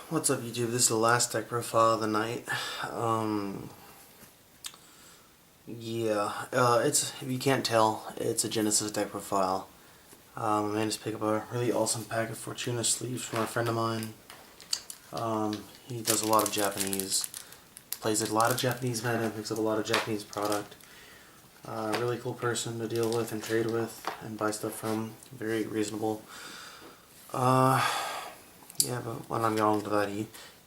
What's up, YouTube? This is the last deck profile of the night. It's, if you can't tell, it's a Genesis deck profile. I managed to pick up a really awesome pack of Fortuna sleeves from a friend of mine. He does a lot of Japanese, plays a lot of Japanese meta, picks up a lot of Japanese product. Really cool person to deal with and trade with and buy stuff from. Very reasonable. Yeah, but when I'm getting on to that,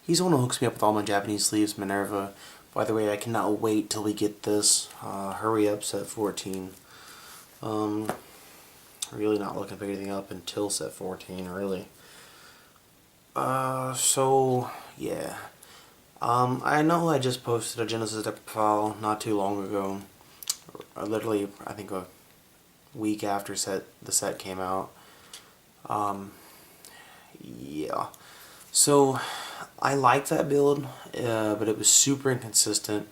he's the one who hooks me up with all my Japanese sleeves, Minerva. By the way, I cannot wait till we get this. Hurry up, set 14. Really not looking to pick anything up until set 14, really. Yeah. I know I just posted a Genesis deck file not too long ago. Literally, I think a week after the set came out. Yeah. So, I like that build, but it was super inconsistent.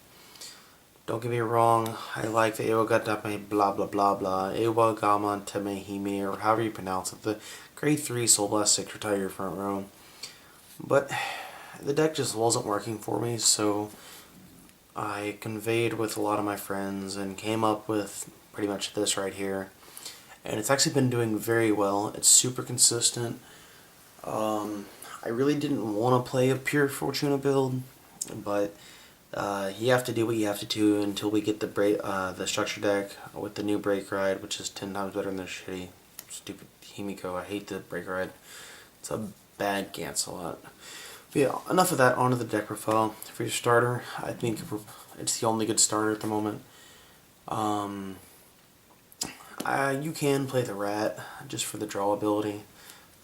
Don't get me wrong, I like the Iwagatame blah blah blah blah, Iwagaman Temehime, or however you pronounce it, the grade 3 Soul Blast 6 retire your front row. But the deck just wasn't working for me, so I conveyed with a lot of my friends and came up with pretty much this right here. And it's actually been doing very well. It's super consistent. I really didn't want to play a pure Fortuna build, but you have to do what you have to do until we get the structure deck with the new Break Ride, which is 10 times better than the shitty, stupid Himiko. I hate the Break Ride. It's a bad cancel out. But yeah, enough of that. Onto the deck profile. For your starter, I think it's the only good starter at the moment. You can play the Rat just for the draw ability.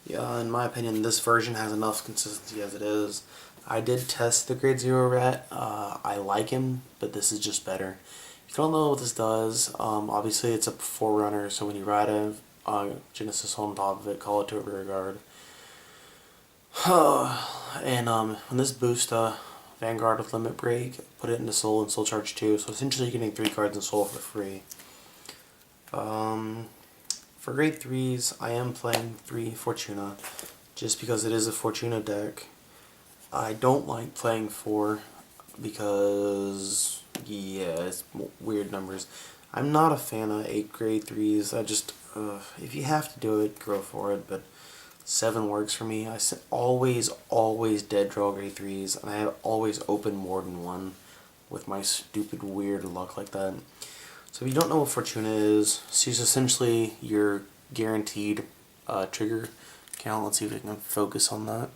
Yeah, in my opinion, this version has enough consistency as it is. I did test the grade 0 Rat. I like him, but this is just better. If you don't know what this does, obviously it's a forerunner, so when you ride a Genesis on top of it, call it to a rear guard. And when this boosts Vanguard with Limit Break, put it into Soul and Soul Charge 2, so essentially you're getting 3 cards in Soul for free. For grade 3s, I am playing 3 Fortuna, just because it is a Fortuna deck. I don't like playing 4, because, yeah, it's weird numbers. I'm not a fan of 8 grade 3s, if you have to do it, go for it, but 7 works for me. I always dead draw grade 3s, and I have always opened more than one with my stupid weird luck like that. So if you don't know what Fortuna is, she's essentially your guaranteed trigger count. Let's see if we can focus on that.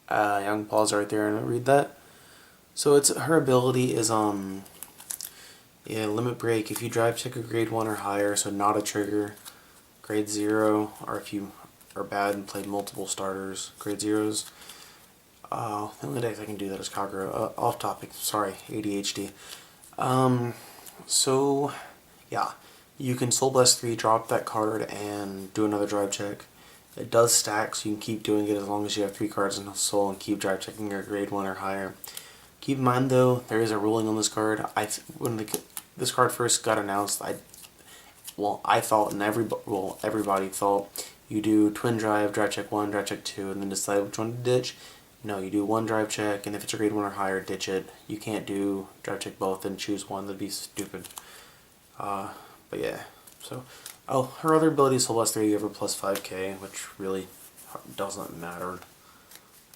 Young pause right there and read that. So her ability is Limit Break. If you drive check a grade 1 or higher, so not a trigger, grade 0, or if you are bad and played multiple starters, grade 0s. The only deck I can do that is Kagura. Off topic, sorry, ADHD. So, yeah, you can Soul Blast 3, drop that card, and do another drive check. It does stack, so you can keep doing it as long as you have 3 cards in Soul and keep drive checking your grade 1 or higher. Keep in mind, though, there is a ruling on this card. When this card first got announced, I thought, and everybody thought, you do twin drive check 1, drive check 2, and then decide which one to ditch. No, you do 1 drive check, and if it's a grade 1 or higher, ditch it. You can't do drive check both and choose one. That'd be stupid. But yeah, so... Oh, her other ability is Soul Blast 3, you have her plus 5k, which really doesn't matter.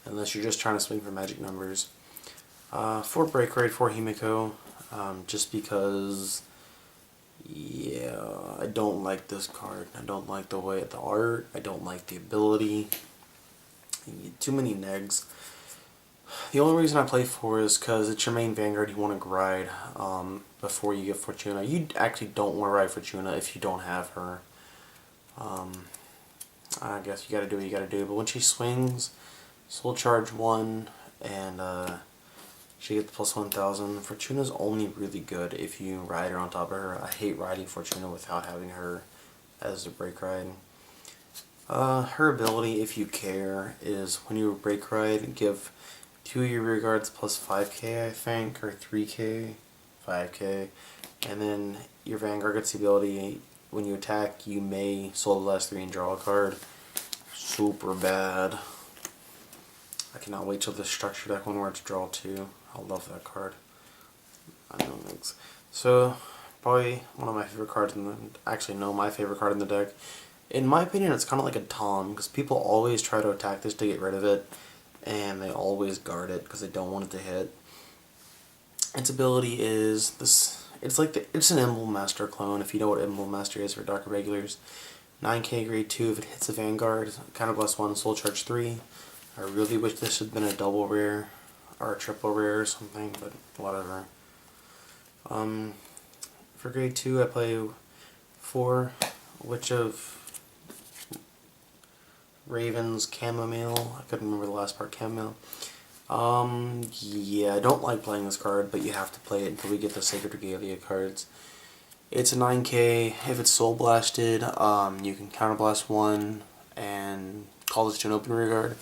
Unless you're just trying to swing for magic numbers. 4 Break Ride, 4 Himiko, just because... Yeah, I don't like this card. I don't like the way the art. I don't like the ability. Too many negs. The only reason I play 4 is because it's your main Vanguard you want to ride before you get Fortuna. You actually don't want to ride Fortuna if you don't have her. I guess you gotta do what you gotta do. But when she swings, Soul Charge 1, and she gets the plus 1000. Fortuna's only really good if you ride her on top of her. I hate riding Fortuna without having her as a break ride. Her ability, if you care, is when you break ride, give 2 of your rear guards plus 5k, I think, or 3k, 5k, and then your Vanguard gets the ability, when you attack, you may Soul Blast 3 and draw a card. Super bad. I cannot wait till the structure deck one where it's draw 2. I love that card. I know thanks. So, probably one of my favorite cards in the... Actually, no, my favorite card in the deck. In my opinion, it's kind of like a Tom, because people always try to attack this to get rid of it, and they always guard it because they don't want it to hit. Its ability is this. It's an Emblem Master clone. If you know what Emblem Master is for Dark Irregulars, 9K grade 2. If it hits a Vanguard, Counterblast 1, Soul Charge 3. I really wish this had been a double rare or a triple rare or something, but whatever. For grade 2, I play 4 Witch of Ravens Chamomile. I couldn't remember the last part. Chamomile. Yeah, I don't like playing this card, but you have to play it until we get the Sacred Regalia cards. It's a 9K. If it's Soul Blasted, you can Counterblast 1 and call this to an open rear guard.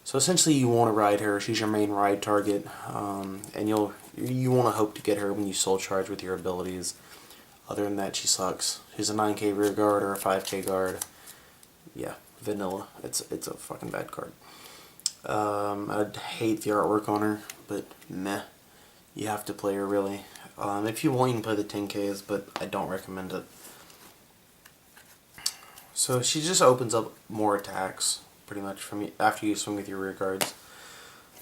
So essentially you want to ride her. She's your main ride target, and you want to hope to get her when you Soul Charge with your abilities. Other than that, she sucks. She's a 9K rear guard or a 5K guard. Yeah, vanilla. It's a fucking bad card. I'd hate the artwork on her, but meh. You have to play her, really. If you want, you can play the 10Ks, but I don't recommend it. So she just opens up more attacks, pretty much, from after you swing with your rear guards.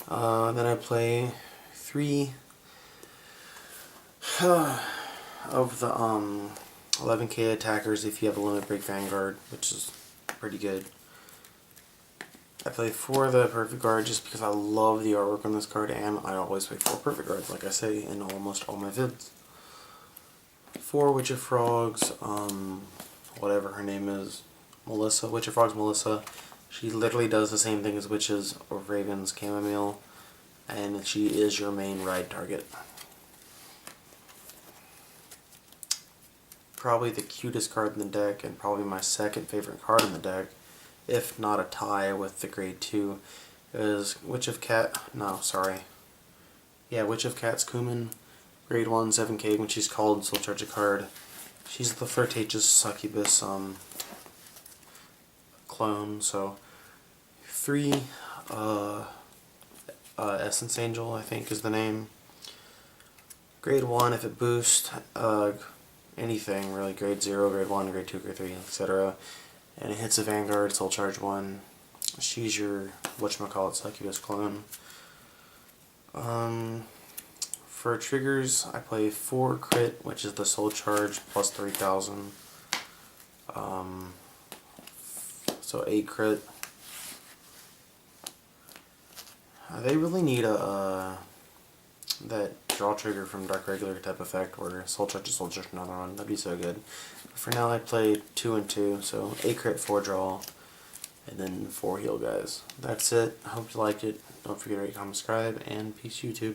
Then I play 3 of the 11K attackers if you have a Limit Break Vanguard, which is pretty good. I play 4 of the Perfect Guard just because I love the artwork on this card, and I always play 4 Perfect Guards, like I say in almost all my vids. 4 Witch of Frogs, whatever her name is, Melissa, Witch of Frogs Melissa. She literally does the same thing as Witches of Ravens Chamomile, and she is your main ride target. Probably the cutest card in the deck, and probably my second favorite card in the deck, if not a tie with the grade 2, is Witch of Cats Cumin, grade 1, 7K. When she's called, Soul Charge a card. She's the Flirtatious Succubus clone, so 3 Essence Angel, I think is the name. Grade 1, if it boosts anything, really, grade 0, grade 1, grade 2, grade 3, etc., and it hits a Vanguard, Soul Charge 1. She's your whatchamacallit Succubus clone. For triggers, I play 4 Crit, which is the Soul Charge plus 3,000. So 8 Crit. They really need that draw trigger from Dark Regular type effect where Soul Charge is Soul Charge another one. That'd be so good. For now, I play 2 and 2, so 8 Crit, 4 draw, and then 4 heal, guys. That's it. I hope you liked it. Don't forget to rate, comment, subscribe, and peace, YouTube.